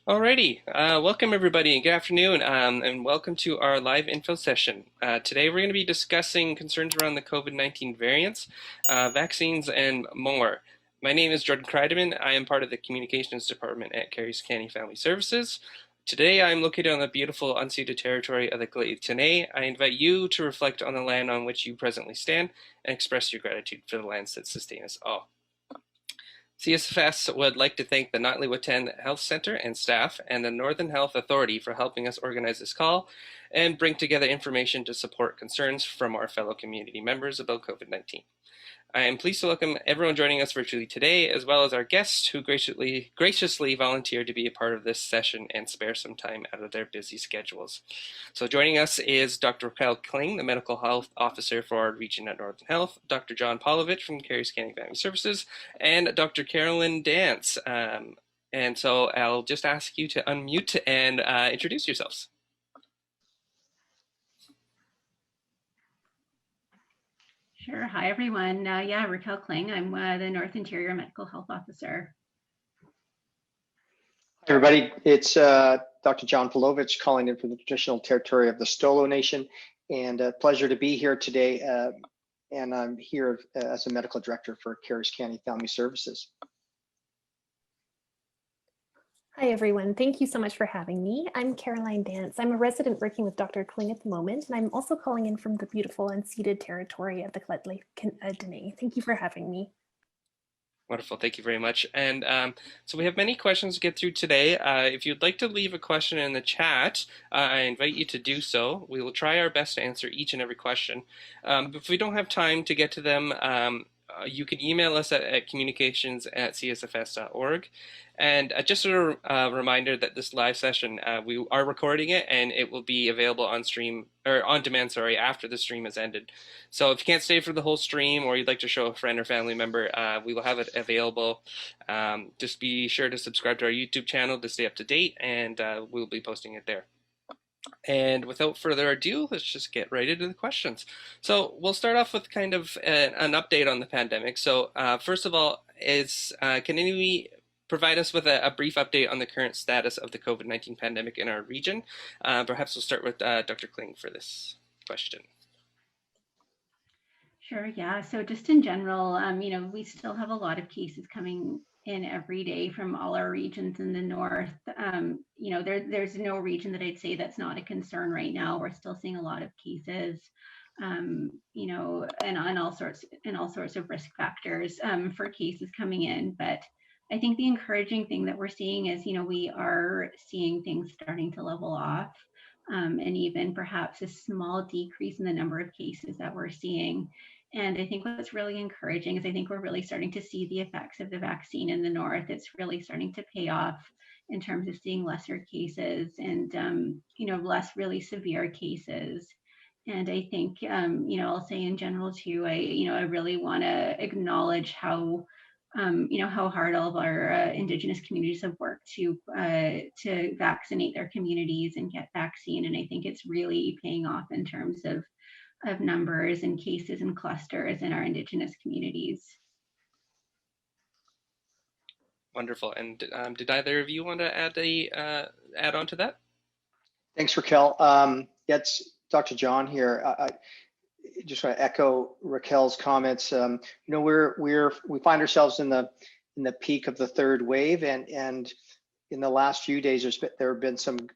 Alrighty, welcome everybody and good afternoon, and welcome to our live info session. Today we're going to be discussing concerns around the COVID-19 variants, vaccines, and more. My name is Jordan Kreideman. I am part of the communications department at Sekani Family Services. Today I'm located on the beautiful unceded territory of the Glades Tenay. I invite you to reflect on the land on which you presently stand and express your gratitude for the lands that sustain us all. CSFS would like to thank the Nadleh Whut'en Health Centre and staff and the Northern Health Authority for helping us organize this call and bring together information to support concerns from our fellow community members about COVID-19. I am pleased to welcome everyone joining us virtually today, as well as our guests who graciously volunteered to be a part of this session and spare some time out of their busy schedules. So joining us is Dr. Rakel Kling, the Medical Health Officer for our region at Northern Health, Dr. John Pawlovich from Sekani Family Services, and Dr. Carolyn Dance. And so I'll just ask you to unmute and introduce yourselves. Sure. Hi, everyone. Yeah, Rakel Kling. I'm the North Interior Medical Health Officer. Hi, everybody. It's Dr. John Pawlovich calling in from the traditional territory of the Stolo Nation, and a pleasure to be here today. And I'm here as a medical director for Sekani Family Services. Hi, everyone. Thank you so much for having me. I'm Caroline Dance. I'm a resident working with Dr. Kling at the moment, and I'm also calling in from the beautiful unceded territory of the Nadleh Whut'en. Thank you for having me. Wonderful, thank you very much. And so we have many questions to get through today. If you'd like to leave a question in the chat, I invite you to do so. We will try our best to answer each and every question. If we don't have time to get to them, you can email us at communications@csfs.org. And just a reminder that this live session, we are recording it and it will be available on stream or on demand, sorry, after the stream has ended. So if you can't stay for the whole stream or you'd like to show a friend or family member, we will have it available. Just be sure to subscribe to our YouTube channel to stay up to date, and we'll be posting it there. And without further ado, let's just get right into the questions. So we'll start off with kind of an update on the pandemic. So first of all, can anybody provide us with a brief update on the current status of the COVID-19 pandemic in our region? Perhaps we'll start with Dr. Kling for this question. Sure, yeah. So just in general, we still have a lot of cases coming in every day from all our regions in the north. There's no region that I'd say that's not a concern right now. We're still seeing a lot of cases, and all sorts of risk factors for cases coming in. But I think the encouraging thing that we're seeing is, we are seeing things starting to level off, and even perhaps a small decrease in the number of cases that we're seeing. And I think what's really encouraging is I think we're really starting to see the effects of the vaccine in the north. It's really starting to pay off in terms of seeing lesser cases and, less really severe cases. And I think, I'll say in general too, I really want to acknowledge how hard all of our Indigenous communities have worked to vaccinate their communities and get vaccine. And I think it's really paying off in terms of numbers and cases and clusters in our Indigenous communities. Wonderful. And did either of you want to add on to that? Thanks, Rakel. It's Dr. John here. I just want to echo Rakel's comments. We find ourselves in the peak of the third wave, and in the last few days, there have been some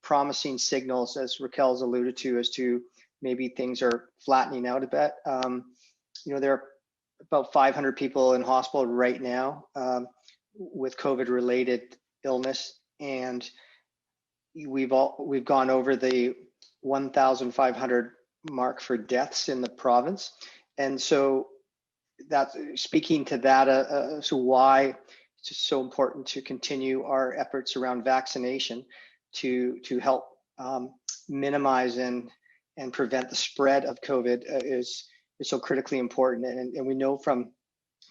promising signals, as Rakel's alluded to, as to maybe things are flattening out a bit. There are about 500 people in hospital right now with COVID-related illness, and we've gone over the 1,500 mark for deaths in the province, and so that speaking to that, so why it's just so important to continue our efforts around vaccination to help minimize and prevent the spread of COVID is so critically important. And we know from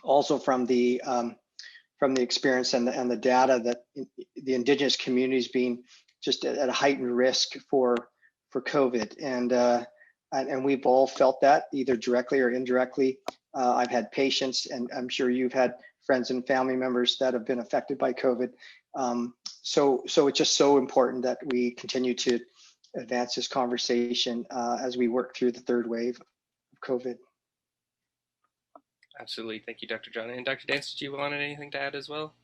the experience and the data that the Indigenous communities being just at a heightened risk for COVID, and we've all felt that either directly or indirectly. I've had patients, and I'm sure you've had friends and family members that have been affected by COVID. so it's just so important that we continue to advance this conversation as we work through the third wave of COVID. Absolutely. Thank you, Dr. John. And Dr. Dance, did you want anything to add as well?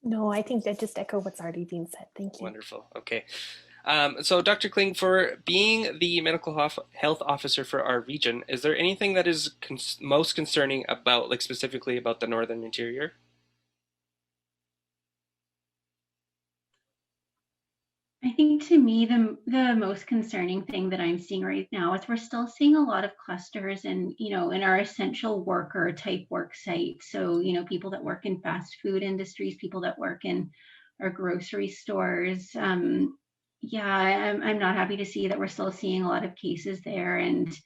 No, I think I just echo what's already been said. Thank you. Wonderful. Okay. So Dr. Kling, for being the medical health officer for our region, is there anything that is most concerning about, like specifically about the Northern Interior? I think to me, the most concerning thing that I'm seeing right now is we're still seeing a lot of clusters and, in our essential worker type work sites. So, people that work in fast food industries, people that work in our grocery stores. Yeah, I'm not happy to see that we're still seeing a lot of cases there. And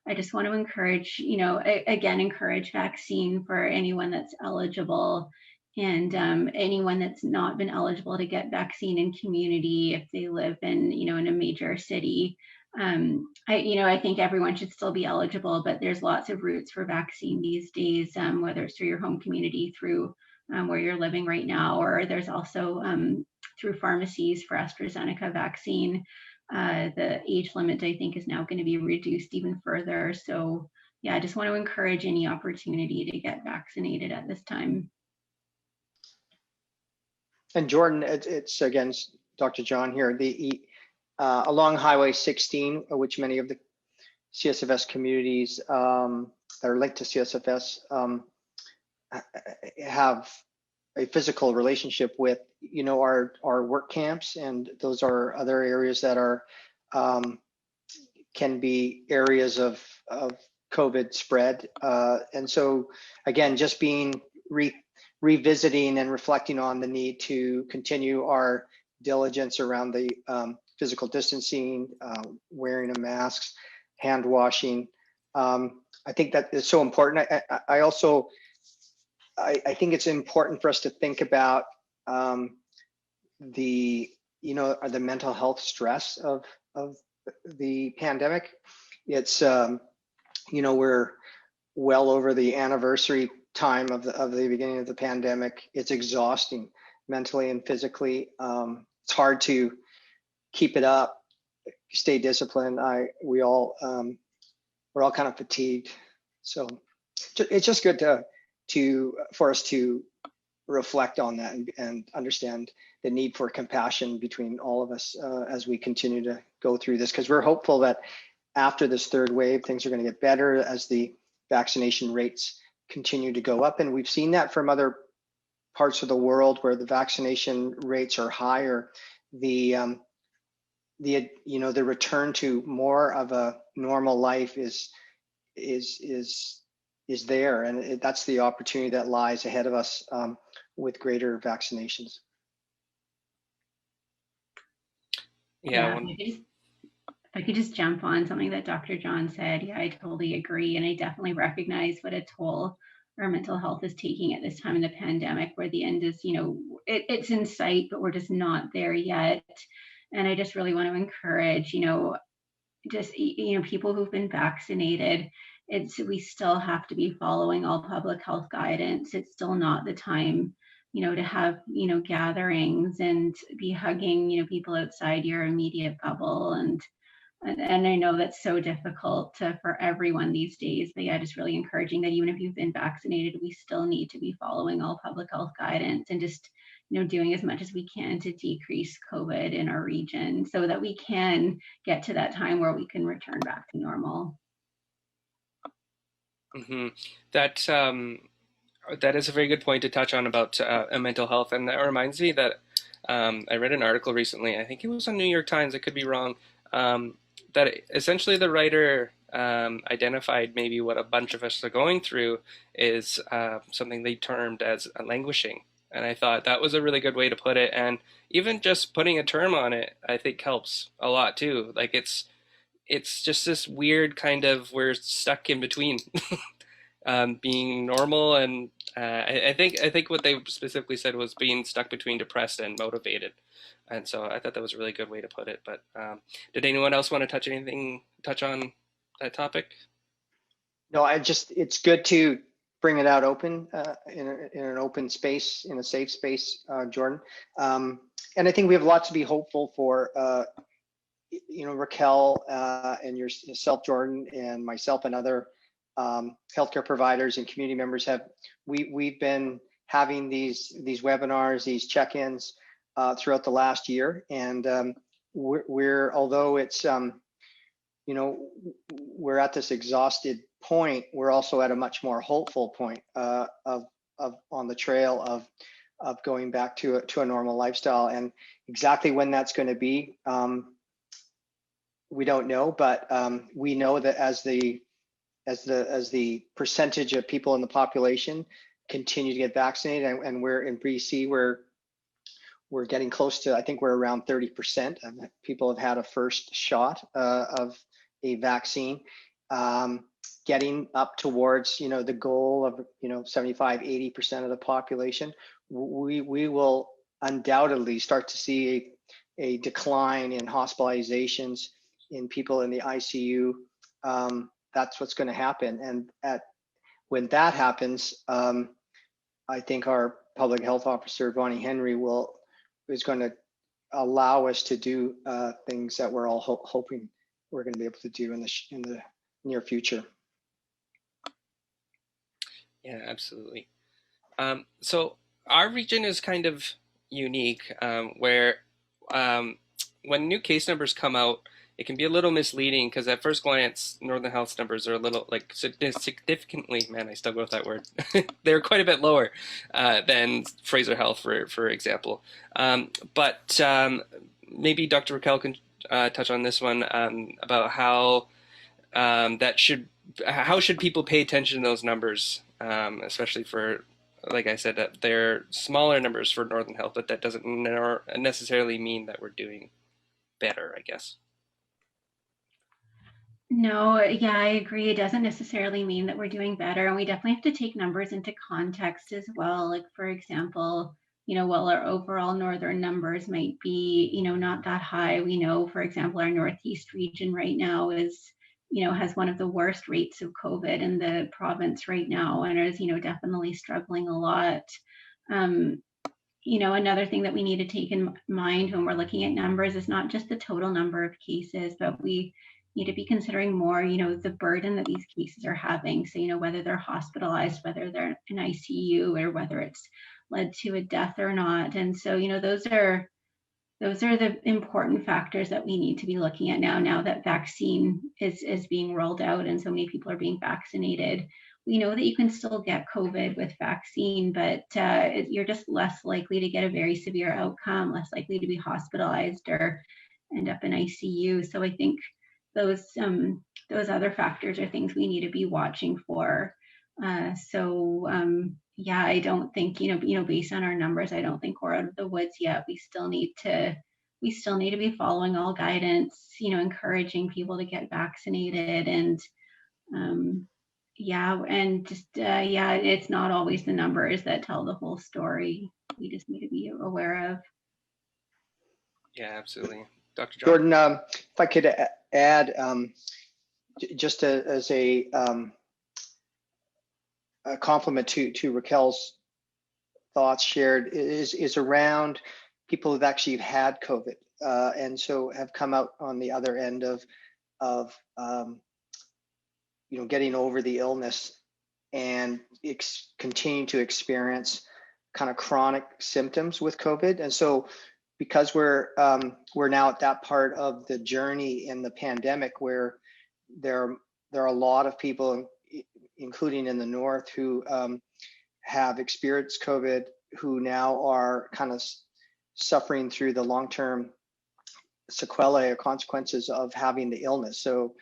I just want to encourage, again, encourage vaccine for anyone that's eligible. And anyone that's not been eligible to get vaccine in community, if they live in, in a major city, I think everyone should still be eligible, but there's lots of routes for vaccine these days, whether it's through your home community, through where you're living right now, or there's also through pharmacies for AstraZeneca vaccine. The age limit, I think, is now going to be reduced even further. So yeah, I just want to encourage any opportunity to get vaccinated at this time. And Jordan, it's again, Dr. John here, along Highway 16, which many of the CSFS communities that are linked to CSFS have a physical relationship with, our work camps, and those are other areas that are can be areas of COVID spread. And so again, just being revisiting and reflecting on the need to continue our diligence around the physical distancing, wearing of masks, hand washing. I think that is so important. I also think it's important for us to think about the mental health stress of the pandemic. It's we're well over the anniversary time of the beginning of the pandemic. It's exhausting mentally and physically. It's hard to keep it up, stay disciplined. We're all kind of fatigued. So it's just good for us to reflect on that and understand the need for compassion between all of us as we continue to go through this, because we're hopeful that after this third wave, things are going to get better as the vaccination rates continue to go up. And we've seen that from other parts of the world where the vaccination rates are higher. The return to more of a normal life is there, and that's the opportunity that lies ahead of us with greater vaccinations. Yeah. If I could just jump on something that Dr. John said. Yeah, I totally agree. And I definitely recognize what a toll our mental health is taking at this time in the pandemic, where the end is, it's in sight, but we're just not there yet. And I just really want to encourage, people who've been vaccinated. We still have to be following all public health guidance. It's still not the time, to have, gatherings and be hugging, people outside your immediate bubble. And I know that's so difficult for everyone these days, but yeah, just really encouraging that even if you've been vaccinated, we still need to be following all public health guidance and just, doing as much as we can to decrease COVID in our region so that we can get to that time where we can return back to normal. Mm-hmm. That is a very good point to touch on about mental health, and that reminds me that I read an article recently. I think it was on New York Times. I could be wrong. That essentially the writer identified maybe what a bunch of us are going through is something they termed as languishing. And I thought that was a really good way to put it. And even just putting a term on it, I think helps a lot too. Like it's just this weird kind of, we're stuck in between being normal and I think what they specifically said was being stuck between depressed and motivated. And so I thought that was a really good way to put it. But did anyone else want to touch on that topic? No, it's good to bring it out open in an open space, in a safe space, Jordan. And I think we have a lot to be hopeful for. Rakel and yourself, Jordan, and myself and other healthcare providers and community members we've been having these webinars, these check-ins throughout the last year, and we're although it's we're at this exhausted point, we're also at a much more hopeful point of on the trail of going back to a normal lifestyle. And exactly when that's going to be, we don't know, but we know that as the percentage of people in the population continue to get vaccinated, and we're in BC, we're getting close to, I think we're around 30% of people have had a first shot of a vaccine, getting up towards the goal of 75, 80% of the population. We will undoubtedly start to see a decline in hospitalizations, in people in the ICU. That's what's going to happen, and when that happens, I think our public health officer Bonnie Henry is going to allow us to do things that we're all hoping we're going to be able to do in the near future. Yeah, absolutely. So our region is kind of unique, where when new case numbers come out, it can be a little misleading, because at first glance, Northern Health's numbers are a little, significantly, man, I struggle with that word. They're quite a bit lower than Fraser Health, for example. But maybe Dr. Rakel can touch on this one, about how how should people pay attention to those numbers, especially for, like I said, that they're smaller numbers for Northern Health, but that doesn't necessarily mean that we're doing better, I guess. No, yeah, I agree. It doesn't necessarily mean that we're doing better. And we definitely have to take numbers into context as well. Like, for example, while our overall northern numbers might be, not that high, we know, for example, our Northeast region right now is, has one of the worst rates of COVID in the province right now, and is, definitely struggling a lot. Another thing that we need to take in mind when we're looking at numbers is not just the total number of cases, but we need to be considering more, the burden that these cases are having. So, whether they're hospitalized, whether they're in ICU, or whether it's led to a death or not. And so, those are the important factors that we need to be looking at now that vaccine is being rolled out and so many people are being vaccinated. We know that you can still get COVID with vaccine, but you're just less likely to get a very severe outcome, less likely to be hospitalized or end up in ICU. So I think those other factors are things we need to be watching for. Yeah, I don't think, based on our numbers, I don't think we're out of the woods yet. We still need to be following all guidance, encouraging people to get vaccinated, and it's not always the numbers that tell the whole story. We just need to be aware of. Yeah, absolutely. Dr. Jordan, if I could add, just as a compliment to Rakel's thoughts shared, is around people who've actually had COVID, and so have come out on the other end of getting over the illness and continue to experience kind of chronic symptoms with COVID. And so, because we're now at that part of the journey in the pandemic where there are a lot of people, including in the north, who have experienced COVID, who now are kind of suffering through the long-term sequelae or consequences of having the illness. So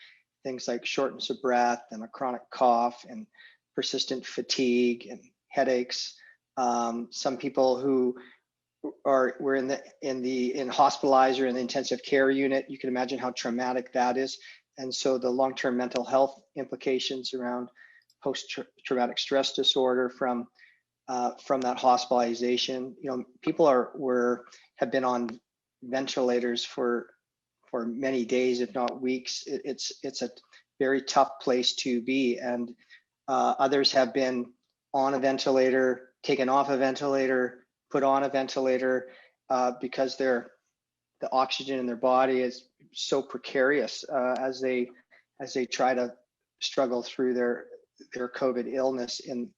things like shortness of breath and a chronic cough and persistent fatigue and headaches. Some people who were in hospitalized or in the intensive care unit. You can imagine how traumatic that is. And so the long-term mental health implications around post-traumatic stress disorder from that hospitalization. People have been on ventilators for many days, if not weeks. It's a very tough place to be, and others have been on a ventilator, taken off a ventilator, put on a ventilator, because the oxygen in their body is so precarious as they try to struggle through their COVID illness in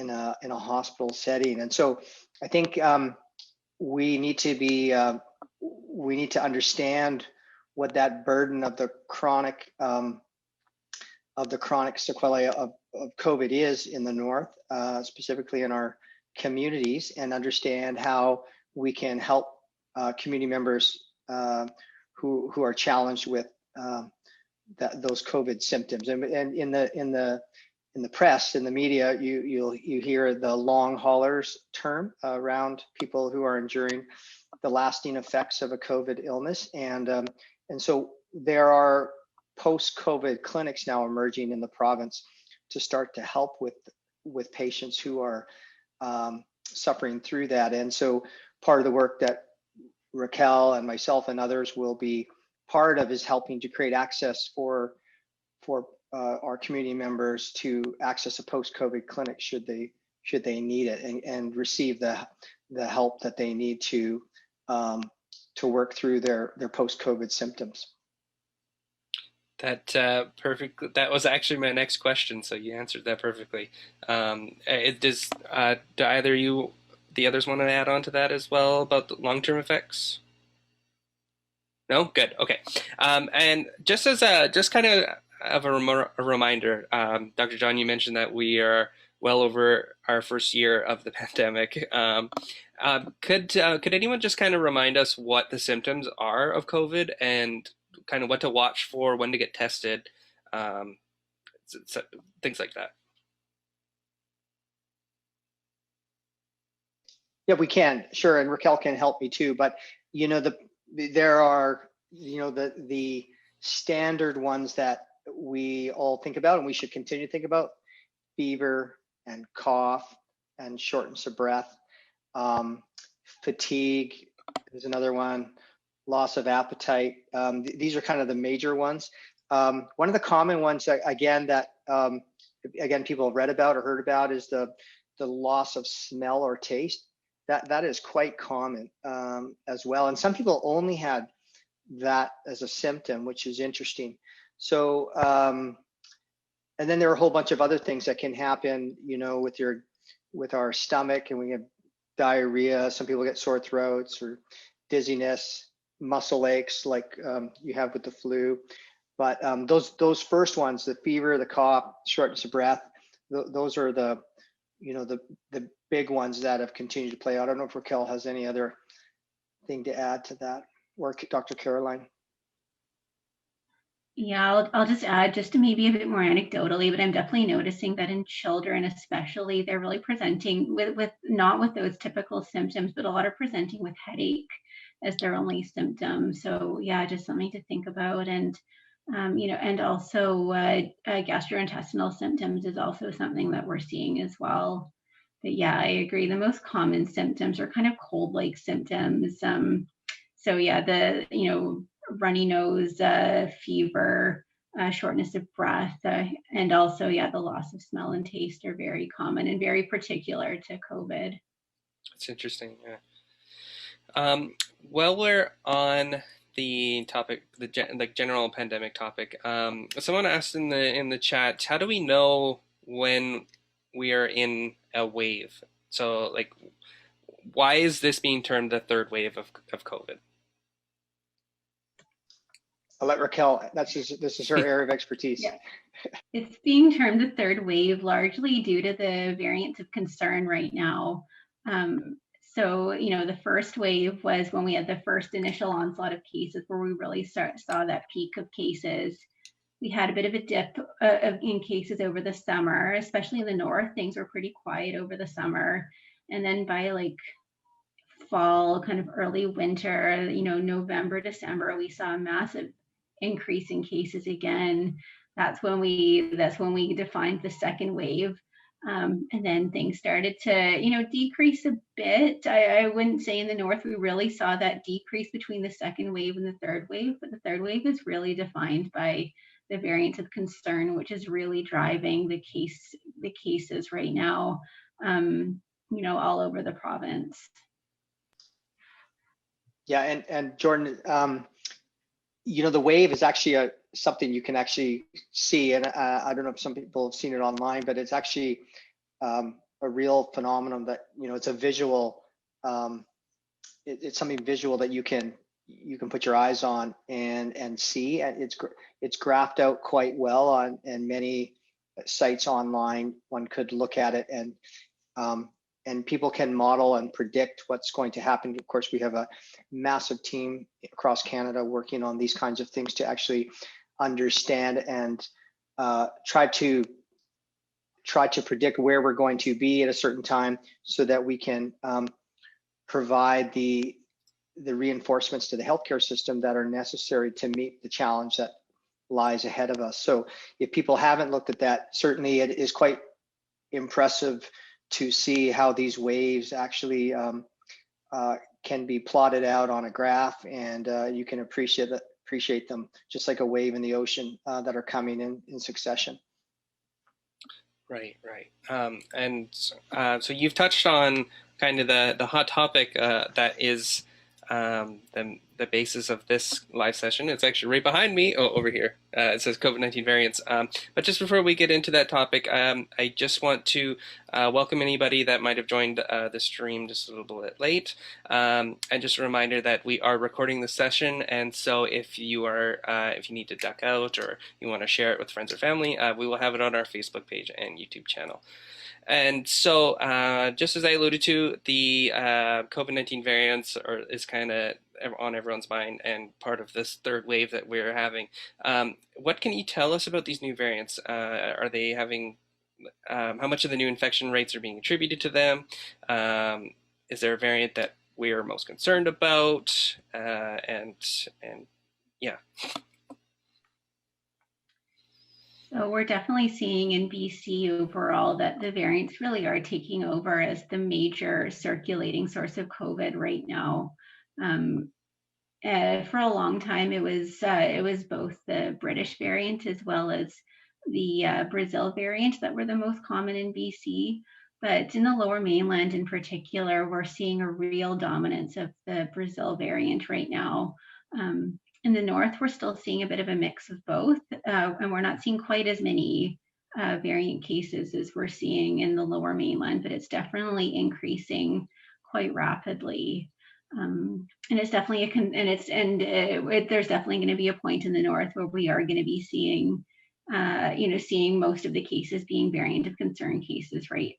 a hospital setting. And so I think we need to understand what that burden of the chronic sequelae of COVID is in the North, specifically in our communities, and understand how we can help community members who are challenged with those COVID symptoms. And in the press, in the media, you hear the long haulers term around people who are enduring the lasting effects of a COVID illness, and so there are post-COVID clinics now emerging in the province to start to help with patients who are suffering through that. And so part of the work that Rakel and myself and others will be part of is helping to create access for our community members to access a post-COVID clinic should they need it, and receive the help that they need to work through their post-COVID symptoms. That That was actually my next question, so you answered that perfectly. Do either you, the others, want to add on to that as well about the long-term effects? No, good, okay. And just as kind of a reminder, Dr. John, you mentioned that we are well over our first year of the pandemic. Could anyone just kind of remind us what the symptoms are of COVID and kind of what to watch for, when to get tested, so things like that? Yeah, we can, sure, and Rakel can help me too. But there are the standard ones that we all think about, and we should continue to think about: fever and cough and shortness of breath. Fatigue is another one. Loss of appetite. These are kind of the major ones. One of the common ones, again, that people have read about or heard about, is the loss of smell or taste. That is quite common as well. And some people only had that as a symptom, which is interesting. So, and then there are a whole bunch of other things that can happen, with our stomach, and we have diarrhea. Some people get sore throats or dizziness, muscle aches like you have with the flu. But those first ones, the fever, the cough, shortness of breath, those are the big ones that have continued to play out. I don't know if Rakel has any other thing to add to that, or Dr. Caroline. Yeah, I'll just add, just to maybe a bit more anecdotally, but I'm definitely noticing that in children especially, they're really presenting with not with those typical symptoms, but a lot are presenting with headache as their only symptom. So yeah, just something to think about. And and also gastrointestinal symptoms is also something that we're seeing as well. But yeah, I agree. The most common symptoms are kind of cold-like symptoms. So yeah, runny nose, fever, shortness of breath, and also, yeah, the loss of smell and taste are very common and very particular to COVID. That's interesting. Yeah. While we're on the topic, the general pandemic topic, someone asked in the chat, how do we know when we are in a wave? So, like, why is this being termed the third wave of COVID? I'll let Rakel, this is her area of expertise. Yeah. It's being termed the third wave largely due to the variants of concern right now. So, the first wave was when we had the first initial onslaught of cases, where we really saw that peak of cases. We had a bit of a dip in cases over the summer, especially in the north. Things were pretty quiet over the summer. And then by fall, kind of early winter, November, December, we saw a massive increase in cases again. That's when we defined the second wave. And then things started to, decrease a bit. I wouldn't say in the north we really saw that decrease between the second wave and the third wave, but the third wave is really defined by the variants of concern, which is really driving the cases right now, all over the province. Yeah, and Jordan, the wave is actually something you can actually see, and I don't know if some people have seen it online, but it's actually a real phenomenon that it's a visual. It's something visual that you can put your eyes on and see, and it's graphed out quite well on many sites online. One could look at it and people can model and predict what's going to happen. Of course, we have a massive team across Canada working on these kinds of things to actually understand and try to predict where we're going to be at a certain time, so that we can provide the reinforcements to the healthcare system that are necessary to meet the challenge that lies ahead of us. So if people haven't looked at that, certainly it is quite impressive to see how these waves actually can be plotted out on a graph, and you can appreciate them just like a wave in the ocean that are coming in succession. Right. And so you've touched on kind of the hot topic that is the basis of this live session. It's actually right behind me over here. It says COVID-19 variants. But just before we get into that topic, I just want to welcome anybody that might have joined the stream just a little bit late. And just a reminder that we are recording the session, and so if you need to duck out or you want to share it with friends or family, we will have it on our Facebook page and YouTube channel. And so, just as I alluded to, the COVID-19 variants is kind of on everyone's mind and part of this third wave that we're having. What can you tell us about these new variants? Are they having, how much of the new infection rates are being attributed to them? Is there a variant that we're most concerned about? And yeah. So we're definitely seeing in BC overall that the variants really are taking over as the major circulating source of COVID right now. For a long time, it was both the British variant as well as the Brazil variant that were the most common in BC. But in the Lower Mainland in particular, we're seeing a real dominance of the Brazil variant right now. In the north, we're still seeing a bit of a mix of both, and we're not seeing quite as many variant cases as we're seeing in the Lower Mainland, but it's definitely increasing quite rapidly. And it's definitely there's definitely going to be a point in the north where we are going to be seeing, seeing most of the cases being variant of concern cases, right?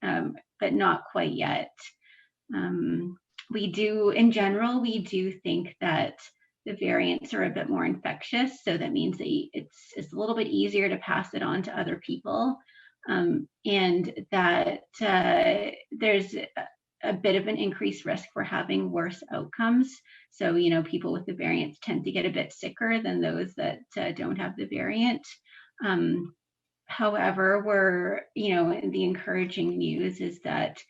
But not quite yet. We do think that the variants are a bit more infectious, so that means that it's a little bit easier to pass it on to other people, and that there's a bit of an increased risk for having worse outcomes. So, people with the variants tend to get a bit sicker than those that don't have the variant. However, the encouraging news is that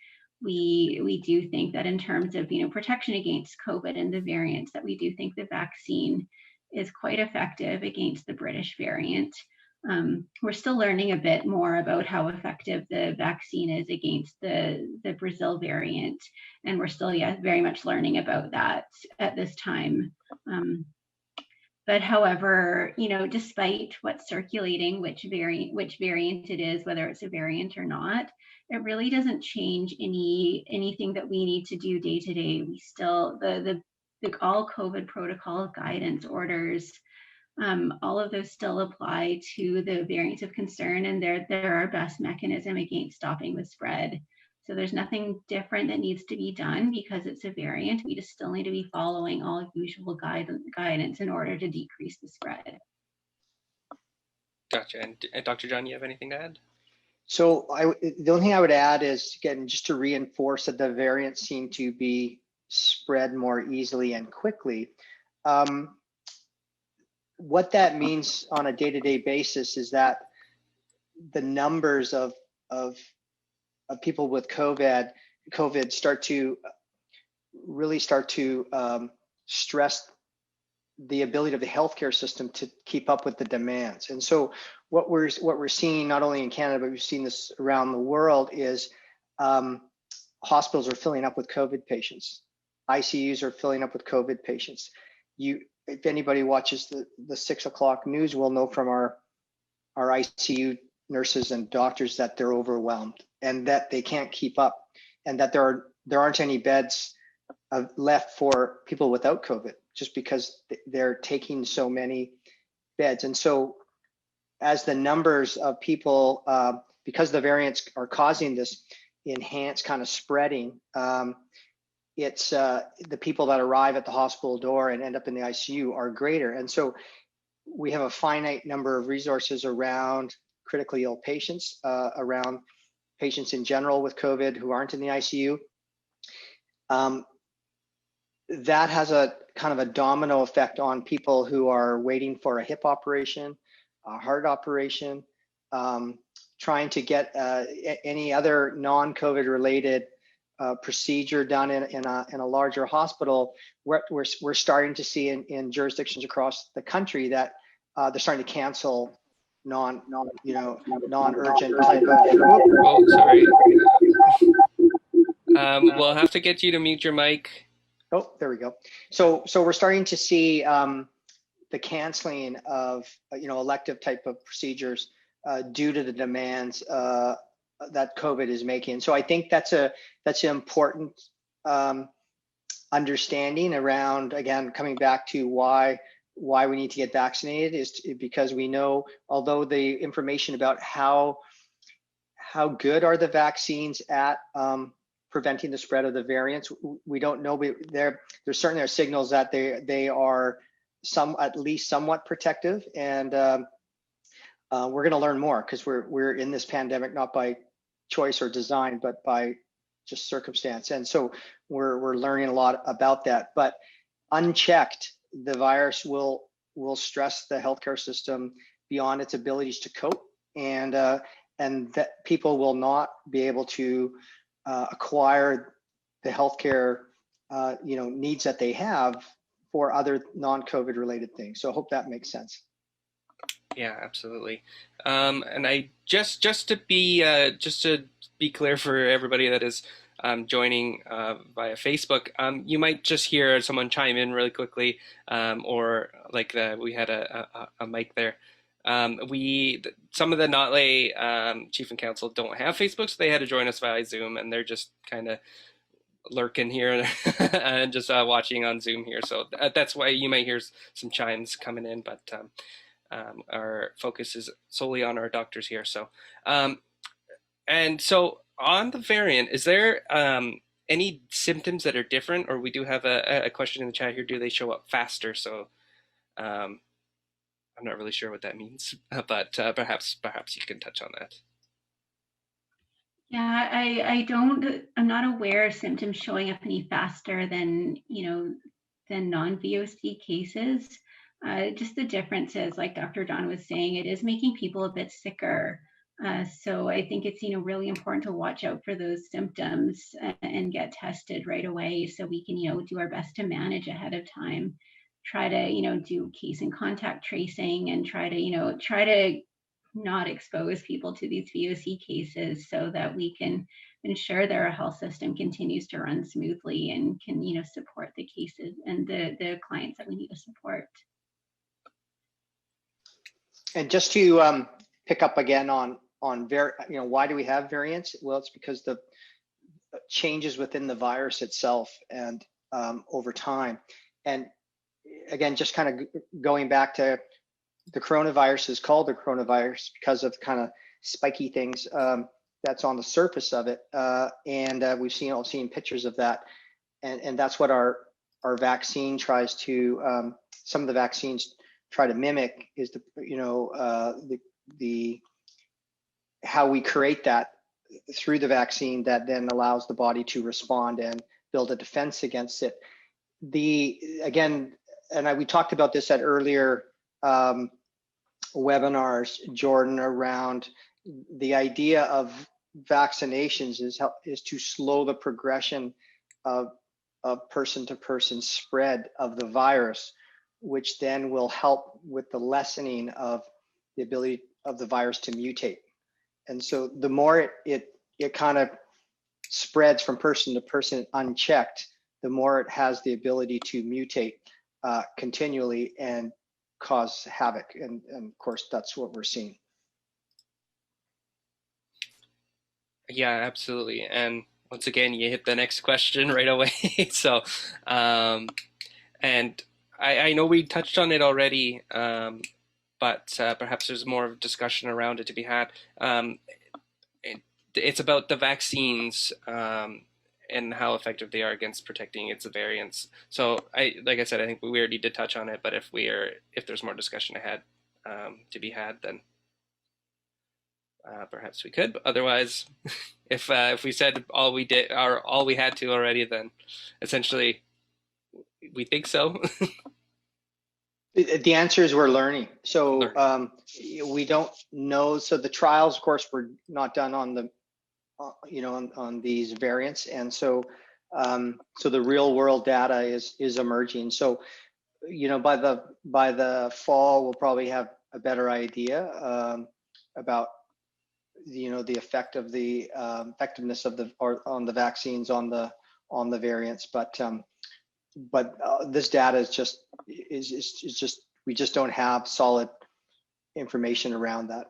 we do think that in terms of protection against COVID and the variants, that we do think the vaccine is quite effective against the British variant. We're still learning a bit more about how effective the vaccine is against the Brazil variant, and we're still very much learning about that at this time. But however, despite what's circulating, which variant it is, whether it's a variant or not, it really doesn't change anything that we need to do day to day. We still, the all COVID protocol guidance orders, all of those still apply to the variants of concern, and they're our best mechanism against stopping the spread. So there's nothing different that needs to be done because it's a variant. We just still need to be following all usual guidance in order to decrease the spread. Gotcha. And Dr. John, you have anything to add? So the only thing I would add is, again, just to reinforce that the variants seem to be spread more easily and quickly. What that means on a day-to-day basis is that the numbers of people with COVID start to stress the ability of the healthcare system to keep up with the demands. And so what we're seeing not only in Canada, but we've seen this around the world is hospitals are filling up with COVID patients. ICUs are filling up with COVID patients. If anybody watches the 6 o'clock news, will know from our ICU nurses and doctors that they're overwhelmed and that they can't keep up, and that there aren't any beds left for people without COVID, just because they're taking so many beds. And so as the numbers of people, because the variants are causing this enhanced kind of spreading, it's the people that arrive at the hospital door and end up in the ICU are greater. And so we have a finite number of resources around critically ill patients, around patients in general with COVID who aren't in the ICU. That has a kind of a domino effect on people who are waiting for a hip operation, a heart operation, trying to get any other non-COVID related procedure done in a larger hospital. We're starting to see in jurisdictions across the country that they're starting to cancel non-urgent type of. Oh, sorry. We'll have to get you to mute your mic. Oh, there we go. So we're starting to see the canceling of elective type of procedures due to the demands that COVID is making. So I think that's an important understanding around, again, coming back to why we need to get vaccinated, is because we know, although the information about how good are the vaccines at preventing the spread of the variants, we don't know. There certainly are signals that they are at least somewhat protective, and we're going to learn more, because we're in this pandemic not by choice or design, but by just circumstance. And so we're learning a lot about that. But unchecked, the virus will stress the healthcare system beyond its abilities to cope, and that people will not be able to acquire the healthcare needs that they have for other non-COVID related things. So I hope that makes sense. Yeah, absolutely. And I just to be clear for everybody that is joining via Facebook, you might just hear someone chime in really quickly, or like we had a mic there. Some of the Nadleh Chief and Council don't have Facebook, so they had to join us via Zoom, and they're just kind of lurking here and just watching on Zoom here. So that's why you might hear some chimes coming in, but our focus is solely on our doctors here. So, and so on the variant, is there any symptoms that are different? Or we do have a question in the chat here: do they show up faster? So, I'm not really sure what that means, but perhaps you can touch on that. Yeah, I'm not aware of symptoms showing up any faster than non-VOC cases. Just the difference is, like Dr. Don was saying, it is making people a bit sicker. So I think it's really important to watch out for those symptoms and get tested right away, so we can do our best to manage ahead of time. Try to do case and contact tracing, and try to not expose people to these VOC cases, so that we can ensure that our health system continues to run smoothly and can support the cases and the clients that we need to support. And just to pick up again on why do we have variants? Well, it's because the changes within the virus itself and over time. And again, just kind of going back to the coronavirus is called the coronavirus because of kind of spiky things that's on the surface of it. And we've seen pictures of that. And that's what our vaccine tries to, some of the vaccines try to mimic, is the how we create that through the vaccine that then allows the body to respond and build a defense against it. Again, and we talked about this at earlier webinars, Jordan, around the idea of vaccinations is to slow the progression of person to person spread of the virus, which then will help with the lessening of the ability of the virus to mutate. And so the more it kind of spreads from person to person unchecked, the more it has the ability to mutate continually and cause havoc. And of course, that's what we're seeing. Yeah, absolutely. And once again, you hit the next question right away. So, and I know we touched on it already, but perhaps there's more of a discussion around it to be had. It's about the vaccines and how effective they are against protecting against the variants. So, like I said, I think we already did touch on it, but if there's more discussion ahead to be had, then perhaps we could. But otherwise, if we said all we did or all we had to already, then essentially we think so. The answer is we're learning. So we don't know. So the trials, of course, were not done on the, on these variants, and so so the real world data is emerging. So by the fall, we'll probably have a better idea about the effect of the effectiveness of on the vaccines on the variants, but this data is just we just don't have solid information around that.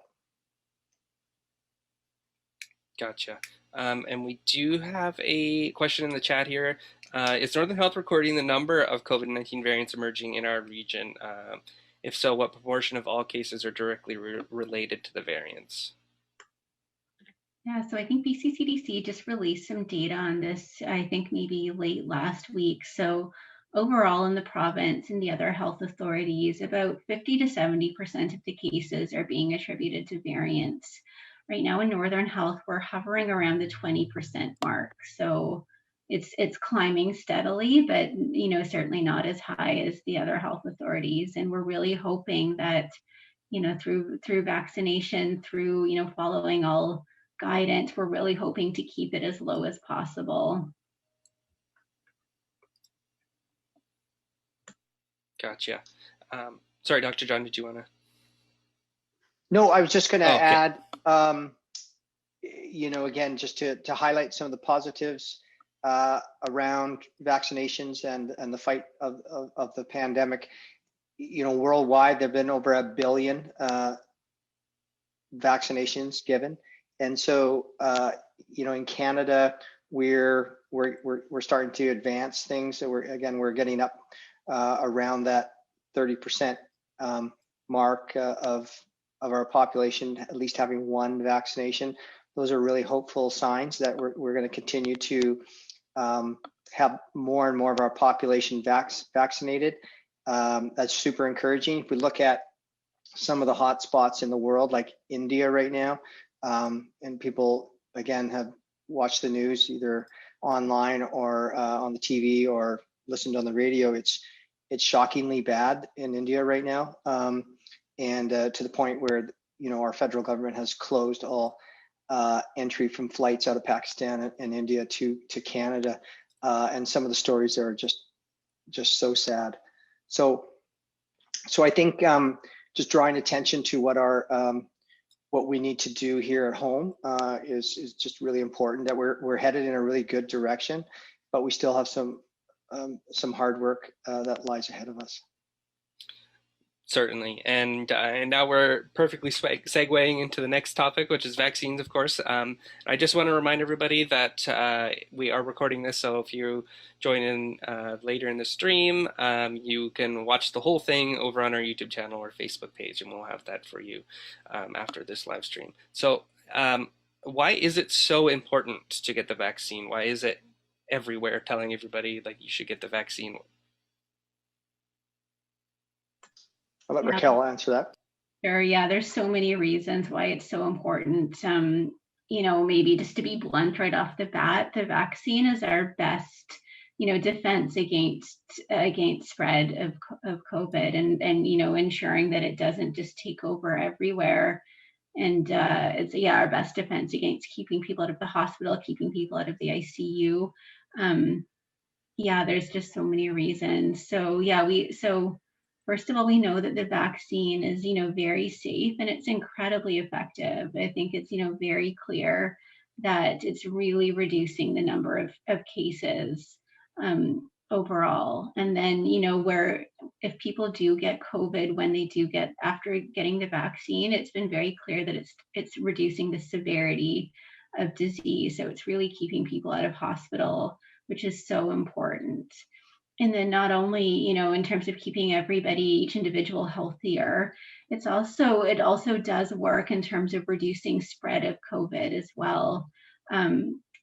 Gotcha. And we do have a question in the chat here. Is Northern Health recording the number of COVID-19 variants emerging in our region? If so, what proportion of all cases are directly related to the variants? Yeah, so I think BCCDC just released some data on this, I think maybe late last week. So overall in the province and the other health authorities, about 50 to 70% of the cases are being attributed to variants. Right now in Northern Health, we're hovering around the 20% mark. So it's climbing steadily, but certainly not as high as the other health authorities. And we're really hoping that, through vaccination, through, following all guidance, we're really hoping to keep it as low as possible. Gotcha. Sorry, Dr. John, did you want to? No, I was just going to okay. add, again, just to highlight some of the positives around vaccinations and the fight of the pandemic. Worldwide, there've been over 1 billion vaccinations given. And so, in Canada, we're starting to advance things. So we're getting up around that 30% mark of our population at least having one vaccination. Those are really hopeful signs that we're going to continue to have more and more of our population vaccinated. That's super encouraging. If we look at some of the hot spots in the world, like India right now, and people again have watched the news either online or on the TV or listened on the radio. It's shockingly bad in India right now, and to the point where our federal government has closed all entry from flights out of Pakistan and India to Canada, and some of the stories are just so sad. So I think just drawing attention to what we need to do here at home is just really important. That we're headed in a really good direction, but we still have some hard work that lies ahead of us. Certainly, and now we're perfectly segueing into the next topic, which is vaccines, of course. I just want to remind everybody that we are recording this, so if you join in later in the stream, you can watch the whole thing over on our YouTube channel or Facebook page, and we'll have that for you after this live stream. So why is it so important to get the vaccine? Why is it everywhere telling everybody like you should get the vaccine? I'll let Rakel answer that. Sure. Yeah, there's so many reasons why it's so important. Maybe just to be blunt right off the bat, the vaccine is our best, defense against spread of COVID, and ensuring that it doesn't just take over everywhere. And it's our best defense against keeping people out of the hospital, keeping people out of the ICU. There's just so many reasons. So First of all, we know that the vaccine is, very safe and it's incredibly effective. I think it's, very clear that it's really reducing the number of cases overall. And then, where if people do get COVID when they do get after getting the vaccine, it's been very clear that it's reducing the severity of disease. So it's really keeping people out of hospital, which is so important. And then not only, in terms of keeping everybody, each individual healthier, it also does work in terms of reducing spread of COVID as well.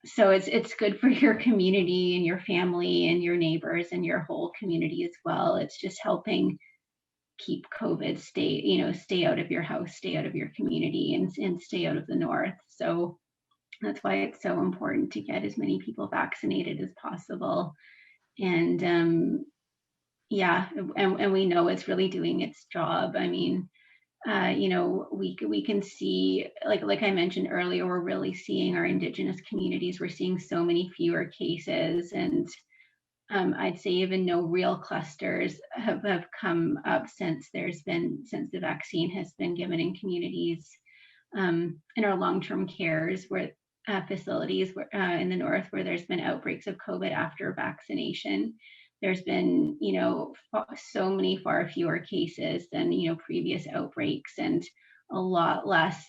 So it's good for your community and your family and your neighbors and your whole community as well. It's just helping keep COVID stay out of your house, stay out of your community, and stay out of the north. So that's why it's so important to get as many people vaccinated as possible. And yeah, and we know it's really doing its job. I mean, we can see, like I mentioned earlier, we're really seeing our Indigenous communities. We're seeing so many fewer cases, and I'd say even no real clusters have come up since the vaccine has been given in communities. In our long-term cares where facilities in the north where there's been outbreaks of COVID after vaccination, there's been, so many far fewer cases than, previous outbreaks, and a lot less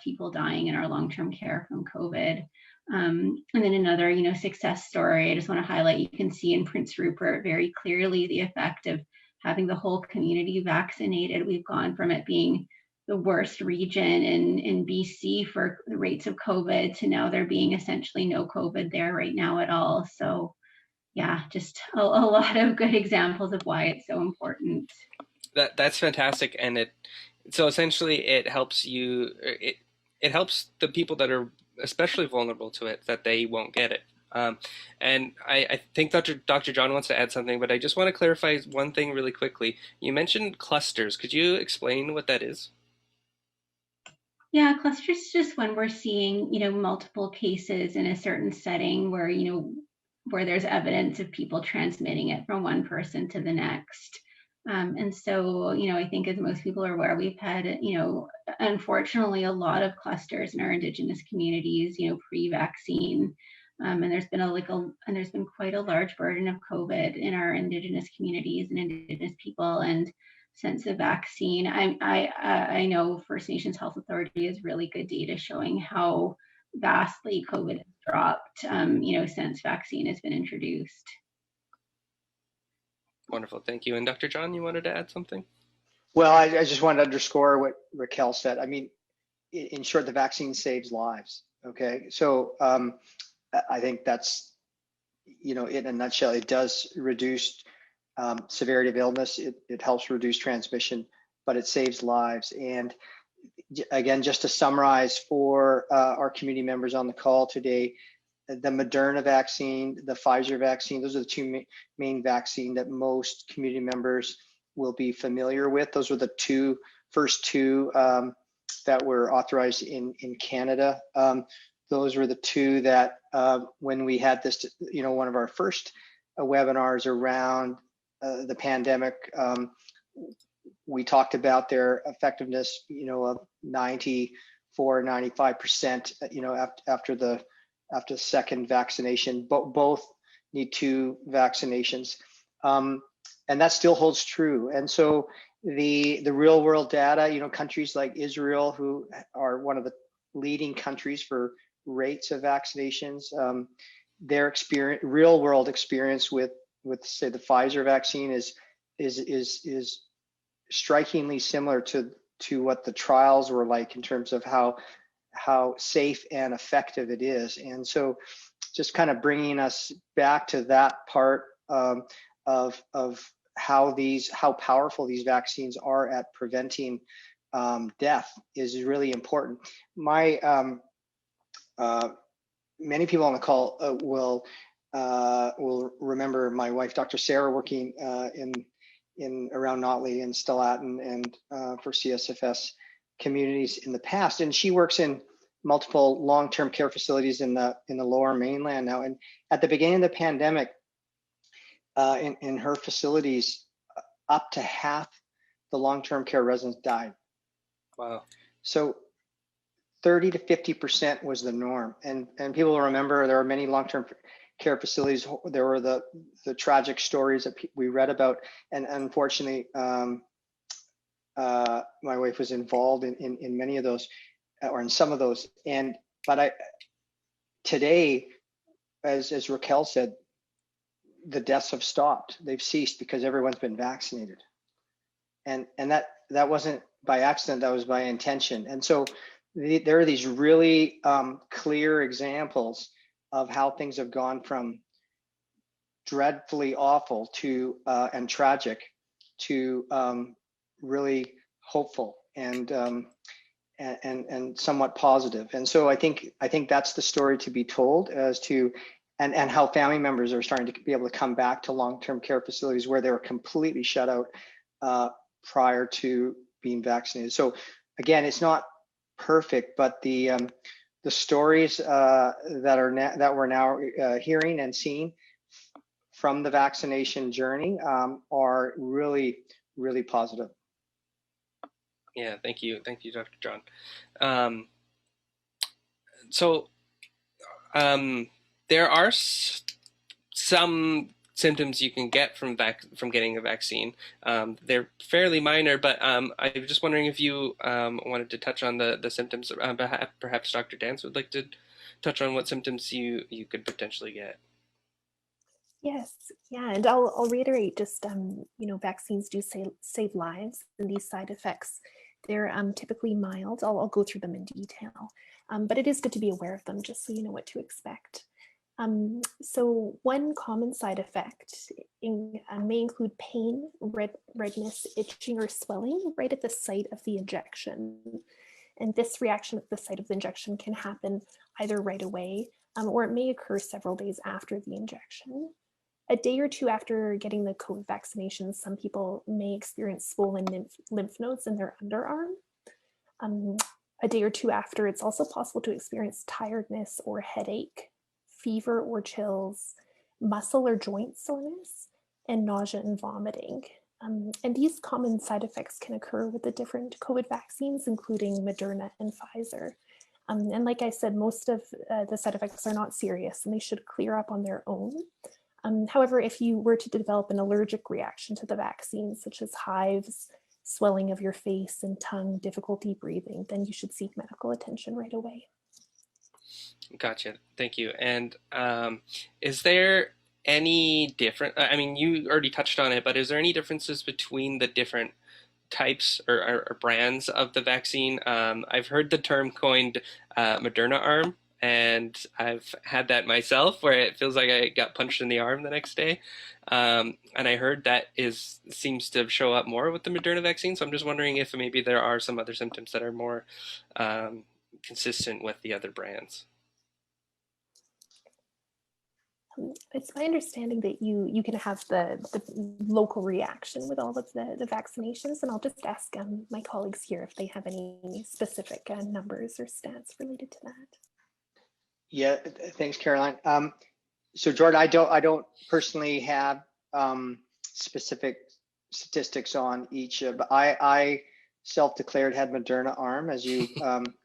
people dying in our long-term care from COVID. And then another, success story I just want to highlight, you can see in Prince Rupert very clearly the effect of having the whole community vaccinated. We've gone from it being the worst region in BC for the rates of COVID to now there being essentially no COVID there right now at all. So yeah, just a lot of good examples of why it's so important. That's fantastic, and so essentially it helps you. It helps the people that are especially vulnerable to it, that they won't get it. And I think Dr. John wants to add something, but I just want to clarify one thing really quickly. You mentioned clusters. Could you explain what that is? Yeah, clusters is just when we're seeing, multiple cases in a certain setting where, where there's evidence of people transmitting it from one person to the next. And so, I think as most people are aware, we've had, unfortunately, a lot of clusters in our Indigenous communities, pre-vaccine. And there's been quite a large burden of COVID in our Indigenous communities and Indigenous people. And since the vaccine, I know First Nations Health Authority has really good data showing how vastly COVID has dropped, since vaccine has been introduced. Wonderful, thank you. And Dr. John, you wanted to add something? Well, I just wanted to underscore what Rakel said. I mean, in short, the vaccine saves lives. Okay, so I think that's, in a nutshell, it does reduce severity of illness. It helps reduce transmission, but it saves lives. And again, just to summarize for our community members on the call today, the Moderna vaccine, the Pfizer vaccine, those are the two main vaccines that most community members will be familiar with. Those were the first two that were authorized in Canada. Those were the two that when we had this, one of our first webinars around the pandemic, we talked about their effectiveness, of 94, 95%, after the second vaccination. Both need 2 vaccinations, and that still holds true. And so the real world data, countries like Israel, who are one of the leading countries for rates of vaccinations, their real world experience with say the Pfizer vaccine is strikingly similar to what the trials were like in terms of how safe and effective it is. And so just kind of bringing us back to that part of how powerful these vaccines are at preventing death is really important. Many people on the call will remember my wife, Dr. Sarah, working in around Nadleh and Stellatin and for CSFS communities in the past, and she works in multiple long-term care facilities in the Lower Mainland now. And at the beginning of the pandemic, in her facilities, up to half the long-term care residents died. Wow. So 30 to 50% was the norm. And people will remember there are many long-term care facilities. There were the tragic stories that we read about. And unfortunately, my wife was involved in many of those, or in some of those. But today, as Rakel said, the deaths have stopped. They've ceased because everyone's been vaccinated. And that wasn't by accident, that was by intention. And so there are these really clear examples of how things have gone from dreadfully awful to and tragic to really hopeful and somewhat positive. And so I think that's the story to be told as to and how family members are starting to be able to come back to long-term care facilities where they were completely shut out prior to being vaccinated. So again, it's not perfect, but the stories that we're now hearing and seeing from the vaccination journey are really, really positive. Yeah, thank you, Dr. John. There are some symptoms you can get from getting a vaccine. They're fairly minor, but I'm just wondering if you wanted to touch on the symptoms. Perhaps Dr. Dance would like to touch on what symptoms you could potentially get. Yes, yeah, and I'll reiterate just, vaccines do save lives, and these side effects, they're typically mild. I'll go through them in detail, but it is good to be aware of them just so you know what to expect. So one common side effect may include pain, redness, itching, or swelling right at the site of the injection. And this reaction at the site of the injection can happen either right away, or it may occur several days after the injection. A day or two after getting the COVID vaccination, some people may experience swollen lymph nodes in their underarm. A day or two after, it's also possible to experience tiredness or headache, fever or chills, muscle or joint soreness, and nausea and vomiting. And these common side effects can occur with the different COVID vaccines, including Moderna and Pfizer. And like I said, most of the side effects are not serious and they should clear up on their own. However, if you were to develop an allergic reaction to the vaccine, such as hives, swelling of your face and tongue, difficulty breathing, then you should seek medical attention right away. Gotcha. Thank you. And is there any different, I mean, you already touched on it, but is there any differences between the different types or brands of the vaccine? I've heard the term coined Moderna arm, and I've had that myself where it feels like I got punched in the arm the next day. And I heard that seems to show up more with the Moderna vaccine. So I'm just wondering if maybe there are some other symptoms that are more consistent with the other brands. It's my understanding that you can have the local reaction with all of the vaccinations, and I'll just ask my colleagues here if they have any specific numbers or stats related to that. Yeah, thanks, Caroline. So Jordan, I don't personally have specific statistics on each, but I self-declared had Moderna arm, as you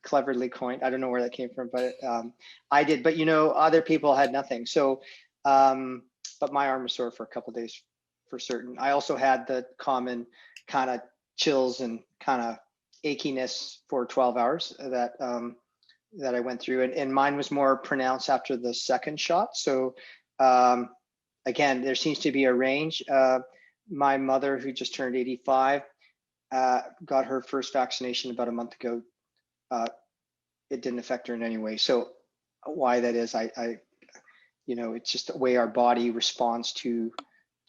cleverly coined. I don't know where that came from, but I did. But other people had nothing. So, but my arm was sore for a couple of days for certain. I also had the common kind of chills and kind of achiness for 12 hours that I went through, and mine was more pronounced after the second shot. So again, there seems to be a range. My mother, who just turned 85, got her first vaccination about a month ago. It didn't affect her in any way. So why that is, it's just the way our body responds to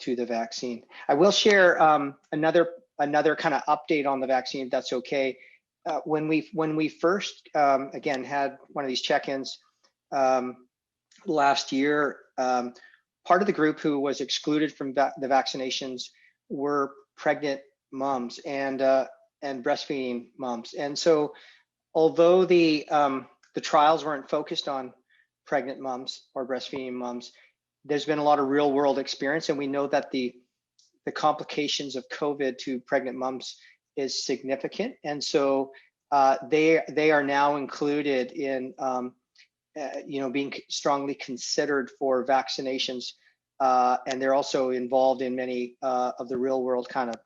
the vaccine. I will share another kind of update on the vaccine, if that's okay. When we first again had one of these check-ins last year, part of the group who was excluded from the vaccinations were pregnant moms and breastfeeding moms. And so, although the trials weren't focused on pregnant moms or breastfeeding moms, there's been a lot of real-world experience, and we know that the the complications of COVID to pregnant moms is significant. And so they are now included in being strongly considered for vaccinations. And they're also involved in many of the real world kind of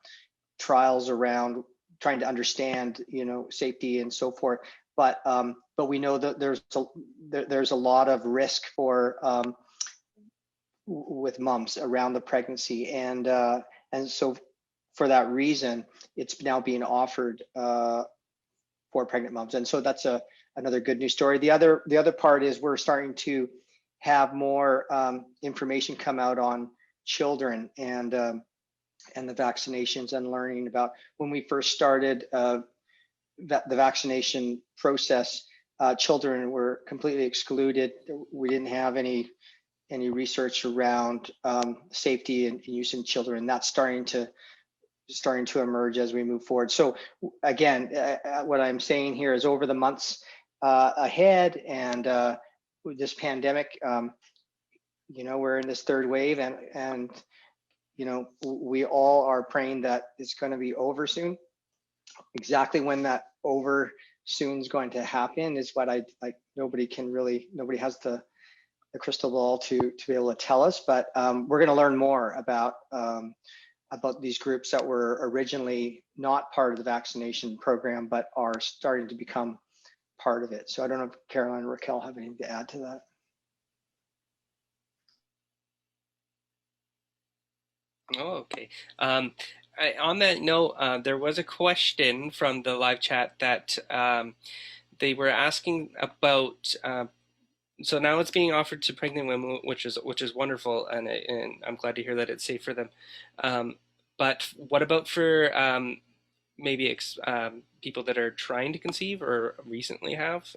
trials around trying to understand, safety and so forth. But we know that there's a lot of risk for with moms around the pregnancy, and so for that reason, it's now being offered for pregnant moms, and so that's another good news story. The other part is we're starting to have more information come out on children and the vaccinations, and learning about when we first started the vaccination process, children were completely excluded. We didn't have any research around safety and use in children. That's starting to emerge as we move forward. So again, what I'm saying here is over the months ahead, and with this pandemic, we're in this third wave, and we all are praying that it's going to be over soon. Exactly when that over soon is going to happen is what nobody has the crystal ball to be able to tell us, but we're going to learn more about these groups that were originally not part of the vaccination program, but are starting to become part of it. So I don't know if Caroline or Rakel have anything to add to that. Oh, okay. On that note, there was a question from the live chat that they were asking about. So now it's being offered to pregnant women, which is wonderful, and I'm glad to hear that it's safe for them. But what about for maybe people that are trying to conceive or recently have?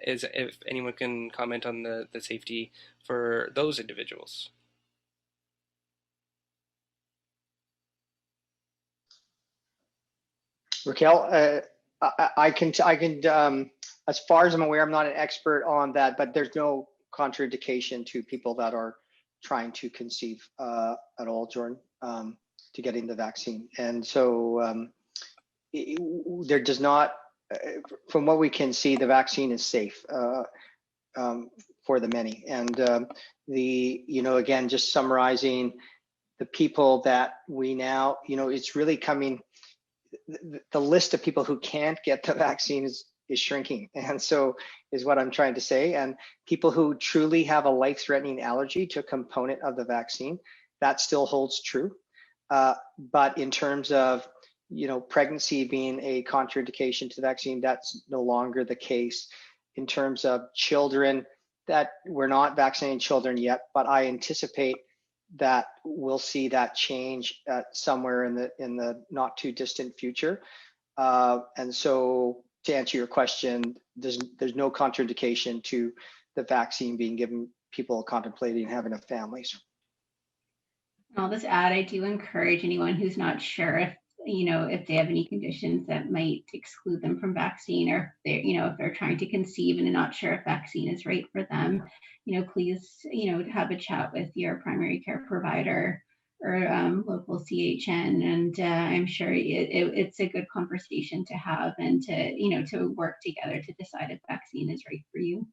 If anyone can comment on the safety for those individuals. Rakel, I can. As far as I'm aware, I'm not an expert on that, but there's no contraindication to people that are trying to conceive at all, Jordan, to getting the vaccine. And so there does not, from what we can see, the vaccine is safe for the many. And again, just summarizing the people that we now, it's really coming. The list of people who can't get the vaccine is shrinking, and so is what I'm trying to say. And people who truly have a life-threatening allergy to a component of the vaccine, that still holds true. But in terms of pregnancy being a contraindication to the vaccine, that's no longer the case. In terms of children, that we're not vaccinating children yet, but I anticipate that we'll see that change somewhere in the not too distant future. And so to answer your question, there's no contraindication to the vaccine being given people contemplating having a families. I'll just add, I do encourage anyone who's not sure if they have any conditions that might exclude them from vaccine, or if they're trying to conceive and not sure if vaccine is right for them, please, have a chat with your primary care provider or local CHN, and I'm sure it's a good conversation to have, and to work together to decide if vaccine is right for you.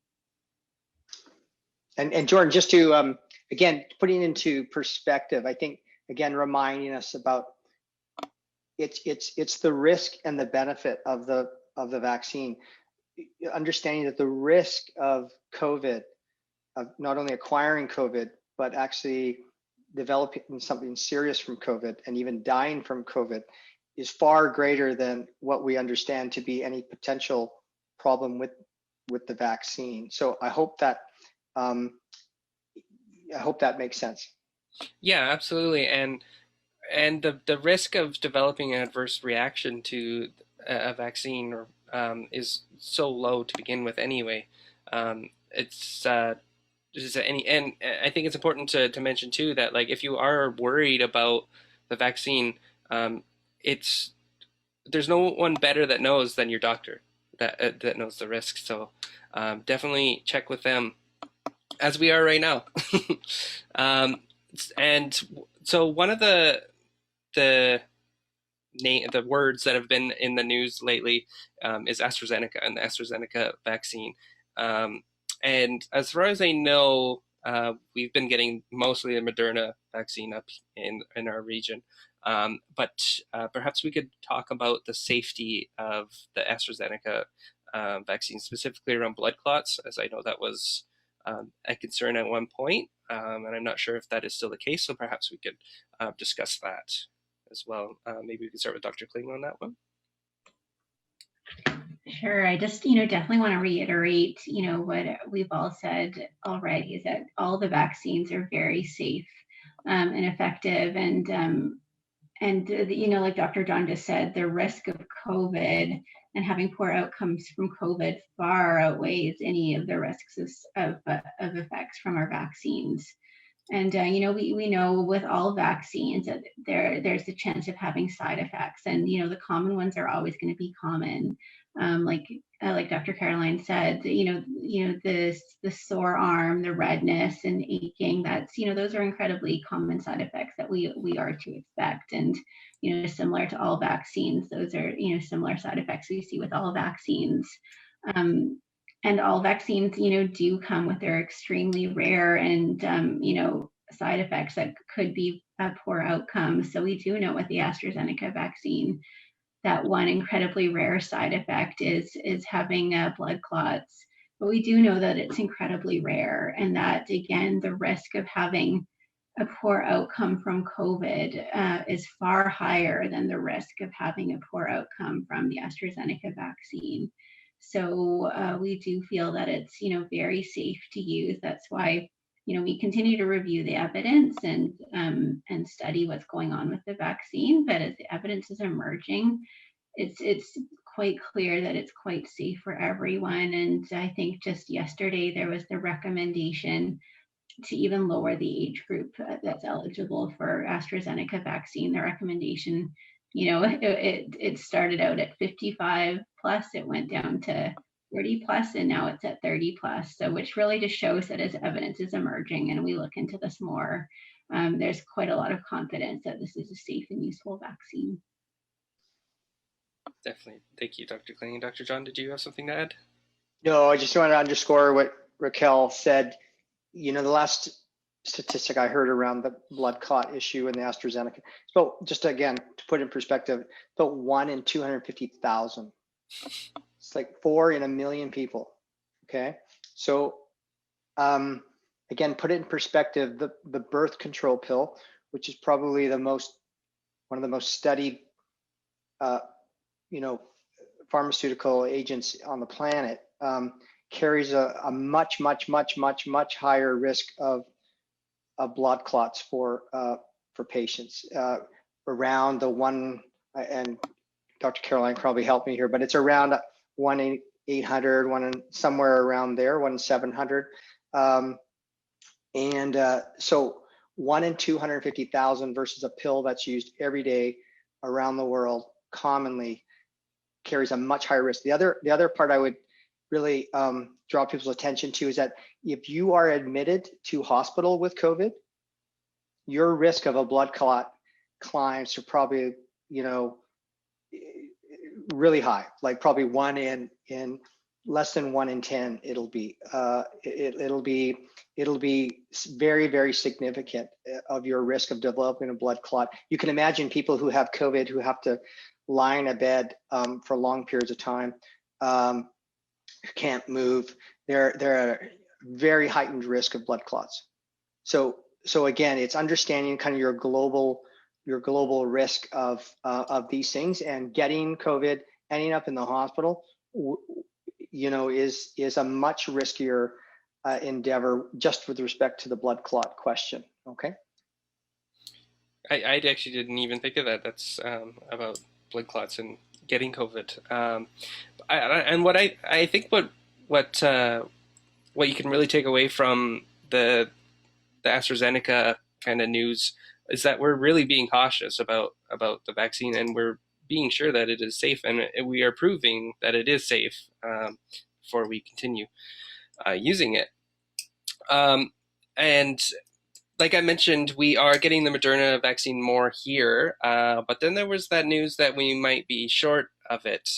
And Jordan, just to again putting into perspective, I think again reminding us about it's the risk and the benefit of the vaccine. Understanding that the risk of COVID, of not only acquiring COVID, but actually developing something serious from COVID and even dying from COVID, is far greater than what we understand to be any potential problem with the vaccine. So I hope that makes sense. Yeah, absolutely. And the risk of developing an adverse reaction to a vaccine is so low to begin with anyway. And I think it's important to mention too that, like, if you are worried about the vaccine, there's no one better that knows than your doctor that knows the risks. So definitely check with them, as we are right now. And so one of the the words that have been in the news lately is AstraZeneca and the AstraZeneca vaccine. And as far as I know, we've been getting mostly a Moderna vaccine up in our region. But perhaps we could talk about the safety of the AstraZeneca vaccine, specifically around blood clots, as I know that was a concern at one point, and I'm not sure if that is still the case. So perhaps we could discuss that as well. Maybe we can start with Dr. Kling on that one. Sure. I just, definitely want to reiterate, what we've all said already is that all the vaccines are very safe and effective. And like Dr. John just said, the risk of COVID and having poor outcomes from COVID far outweighs any of the risks of effects from our vaccines. And we know with all vaccines that there's a chance of having side effects, and the common ones are always going to be common. Like Dr. Caroline said, the sore arm, the redness and aching. That's those are incredibly common side effects that we are to expect, and similar to all vaccines, those are similar side effects we see with all vaccines. And all vaccines, do come with their extremely rare and, side effects that could be a poor outcome. So we do know with the AstraZeneca vaccine that one incredibly rare side effect is having blood clots. But we do know that it's incredibly rare, and that, again, the risk of having a poor outcome from COVID is far higher than the risk of having a poor outcome from the AstraZeneca vaccine. So we do feel that it's, very safe to use. That's why, we continue to review the evidence and study what's going on with the vaccine. But as the evidence is emerging, it's quite clear that it's quite safe for everyone. And I think just yesterday there was the recommendation to even lower the age group that's eligible for AstraZeneca vaccine. The recommendation, it started out at 55 plus, it went down to 40 plus, and now it's at 30 plus. So which really just shows that as evidence is emerging and we look into this more, there's quite a lot of confidence that this is a safe and useful vaccine. Definitely. Thank you, Dr. Kling. Dr. John, did you have something to add? No, I just want to underscore what Rakel said. The last statistic I heard around the blood clot issue and the AstraZeneca, so just again, to put in perspective, about 1 in 250,000. It's like 4 in a million people. Okay. So again, put it in perspective, the birth control pill, which is probably one of the most studied, pharmaceutical agents on the planet, carries a much higher risk of blood clots for patients, around the one, and Dr. Caroline probably helped me here, but it's around 1 in 800, somewhere around there, 1 in 700. So 1 in 250,000 versus a pill that's used every day around the world commonly carries a much higher risk. The other part I would really draw people's attention to is that if you are admitted to hospital with COVID, your risk of a blood clot climbs to probably, really high, like probably 1 in less than 1 in 10. It'll be very, very significant of your risk of developing a blood clot. You can imagine people who have COVID who have to lie in a bed for long periods of time, can't move. They're at a very heightened risk of blood clots. So again, it's understanding kind of your global risk of these things, and getting COVID, ending up in the hospital, is a much riskier endeavor just with respect to the blood clot question. Okay. I actually didn't even think of that. That's about blood clots and getting COVID. And what I think what you can really take away from the AstraZeneca kind of news is that we're really being cautious about the vaccine, and we're being sure that it is safe, and we are proving that it is safe before we continue using it. And like I mentioned, we are getting the Moderna vaccine more here, but then there was that news that we might be short of it.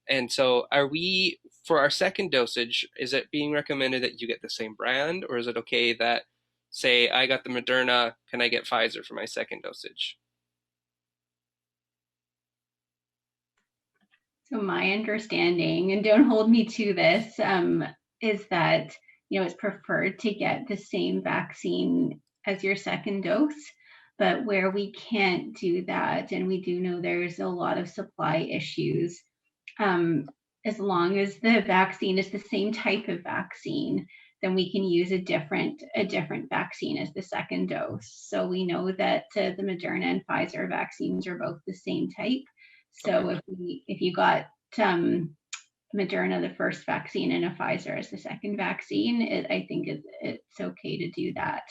And so are we, for our second dosage, is it being recommended that you get the same brand, or is it okay that, say, I got the Moderna, can I get Pfizer for my second dosage? So my understanding, and don't hold me to this, is that, it's preferred to get the same vaccine as your second dose. But where we can't do that, and we do know there's a lot of supply issues, as long as the vaccine is the same type of vaccine, then we can use a different vaccine as the second dose. So we know that the Moderna and Pfizer vaccines are both the same type. So Okay. if you got Moderna, the first vaccine, and a Pfizer as the second vaccine, I think it's okay to do that.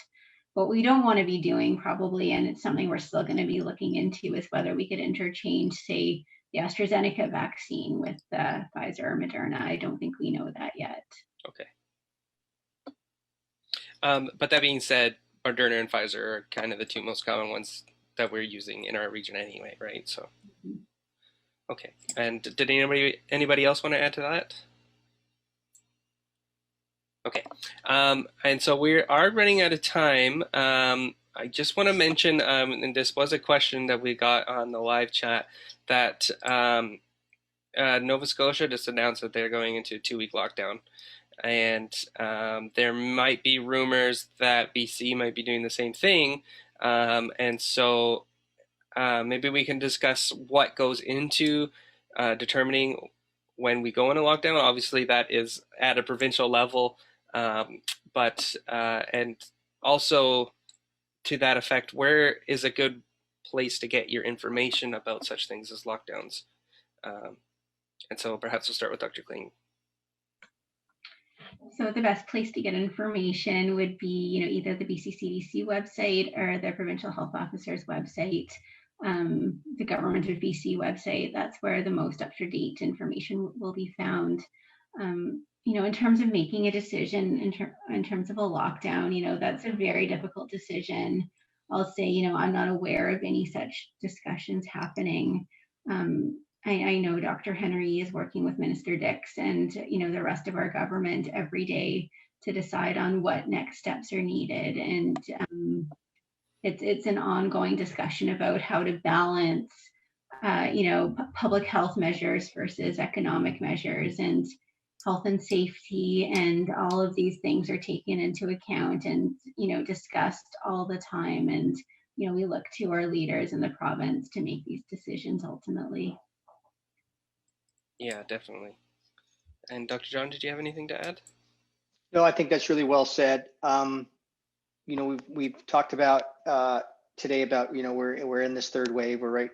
What we don't want to be doing probably, and it's something we're still going to be looking into, is whether we could interchange, say, the AstraZeneca vaccine with Pfizer or Moderna. I don't think we know that yet. Okay. But that being said, Moderna and Pfizer are kind of the two most common ones that we're using in our region anyway, right? So, okay. And did anybody else want to add to that? Okay. And so we are running out of time. I just want to mention, and this was a question that we got on the live chat, that Nova Scotia just announced that they're going into a 2-week lockdown. And there might be rumors that BC might be doing the same thing. And so maybe we can discuss what goes into determining when we go into lockdown. Obviously, that is at a provincial level, but and also to that effect, where is a good place to get your information about such things as lockdowns? And so perhaps we'll start with Dr. Kling. So the best place to get information would be, either the BC CDC website or the provincial health officer's website, the government of BC website. That's where the most up-to-date information will be found. In terms of making a decision in terms of a lockdown, that's a very difficult decision. I'll say, I'm not aware of any such discussions happening. I know Dr. Henry is working with Minister Dix and, the rest of our government every day to decide on what next steps are needed. And it's an ongoing discussion about how to balance, public health measures versus economic measures, and health and safety, and all of these things are taken into account and, discussed all the time. And, we look to our leaders in the province to make these decisions ultimately. Yeah, definitely. And Dr. John, did you have anything to add? No, I think that's really well said. We've talked about today about we're in this third wave. We're right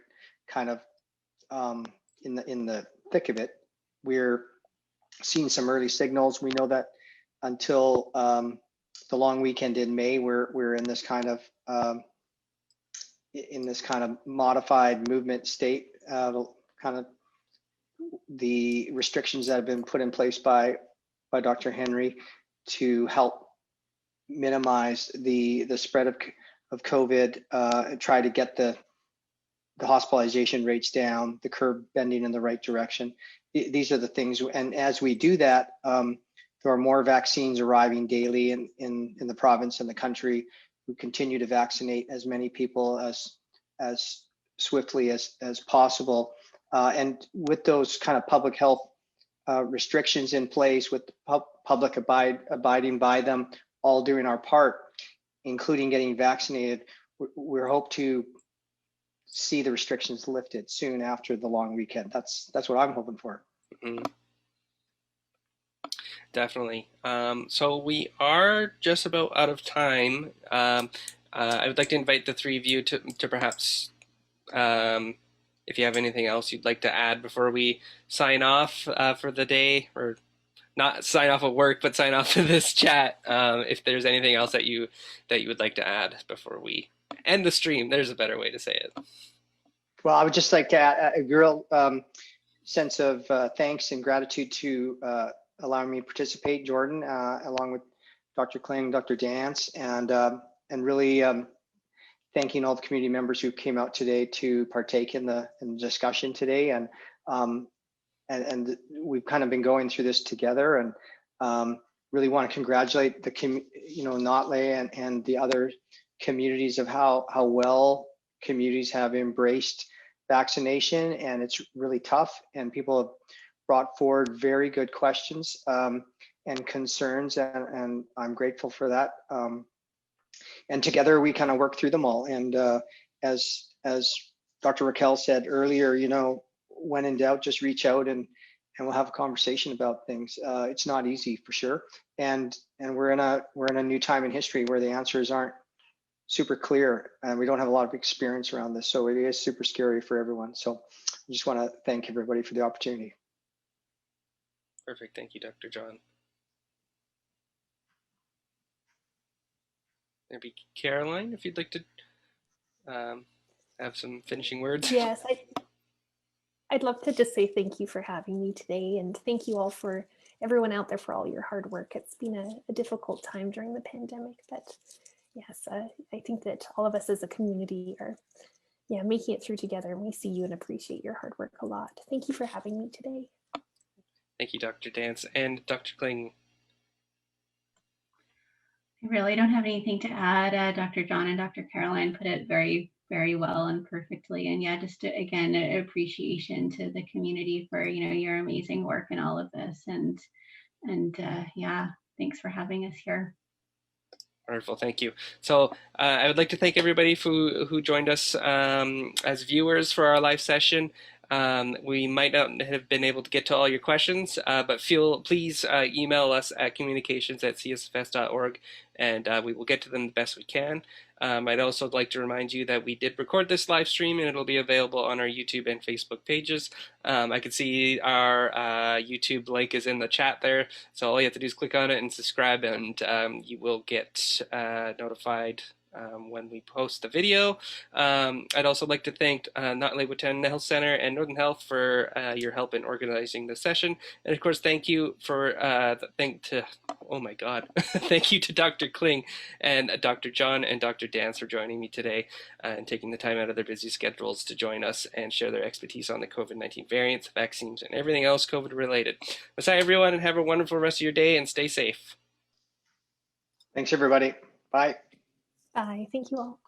kind of in the thick of it. We're seeing some early signals. We know that until the long weekend in May, we're in this kind of modified movement state. Kind of the restrictions that have been put in place by Dr. Henry to help minimize the spread of COVID, and try to get the hospitalization rates down, the curve bending in the right direction. These are the things, and as we do that, there are more vaccines arriving daily in the province and the country. We continue to vaccinate as many people as swiftly as possible. And with those kind of public health restrictions in place, with the public abiding by them, all doing our part, including getting vaccinated, we hope to see the restrictions lifted soon after the long weekend. That's what I'm hoping for. Mm-hmm. Definitely. So we are just about out of time. I would like to invite the three of you to perhaps, if you have anything else you'd like to add before we sign off for the day, or not sign off of work, but sign off of this chat. If there's anything else that you would like to add before we end the stream, there's a better way to say it. Well, I would just like to add a real sense of thanks and gratitude to allowing me to participate, Jordan, along with Dr. Kling, Dr. Dance, and really thanking all the community members who came out today to partake in the discussion today. And we've kind of been going through this together, and really want to congratulate the Nadleh and the other communities of how well communities have embraced vaccination. And it's really tough, and people have brought forward very good questions and concerns, and I'm grateful for that. And together we kind of work through them all. And as Dr. Rakel said earlier, when in doubt, just reach out and we'll have a conversation about things. It's not easy for sure, and we're in a new time in history where the answers aren't super clear, and we don't have a lot of experience around this, so it is super scary for everyone. So I just want to thank everybody for the opportunity. Perfect. Thank you, Dr. John. Maybe Caroline, if you'd like to have some finishing words. Yes, I'd love to just say thank you for having me today, and thank you all for everyone out there for all your hard work. It's been a difficult time during the pandemic, but yes, I think that all of us as a community are making it through together, and we see you and appreciate your hard work a lot. Thank you for having me today. Thank you, Dr. Dance. And Dr. Kling. I really don't have anything to add. Dr. John and Dr. Caroline put it very, very well and perfectly. And yeah, just again, appreciation to the community for your amazing work in all of this. And yeah, thanks for having us here. Wonderful, thank you. So I would like to thank everybody who joined us as viewers for our live session. We might not have been able to get to all your questions, but please email us at communications@csfs.org, and we will get to them the best we can. I'd also like to remind you that we did record this live stream, and it'll be available on our YouTube and Facebook pages. I can see our YouTube link is in the chat there, so all you have to do is click on it and subscribe, and you will get notified when we post the video. I'd also like to thank Nadleh Whut'en Health Centre and Northern Health for your help in organizing this session. And of course, thank you thank you to Dr. Kling and Dr. John and Dr. Dance for joining me today and taking the time out of their busy schedules to join us and share their expertise on the COVID-19 variants, vaccines, and everything else COVID related. Bye everyone, and have a wonderful rest of your day, and stay safe. Thanks everybody. Bye. Bye. Thank you all.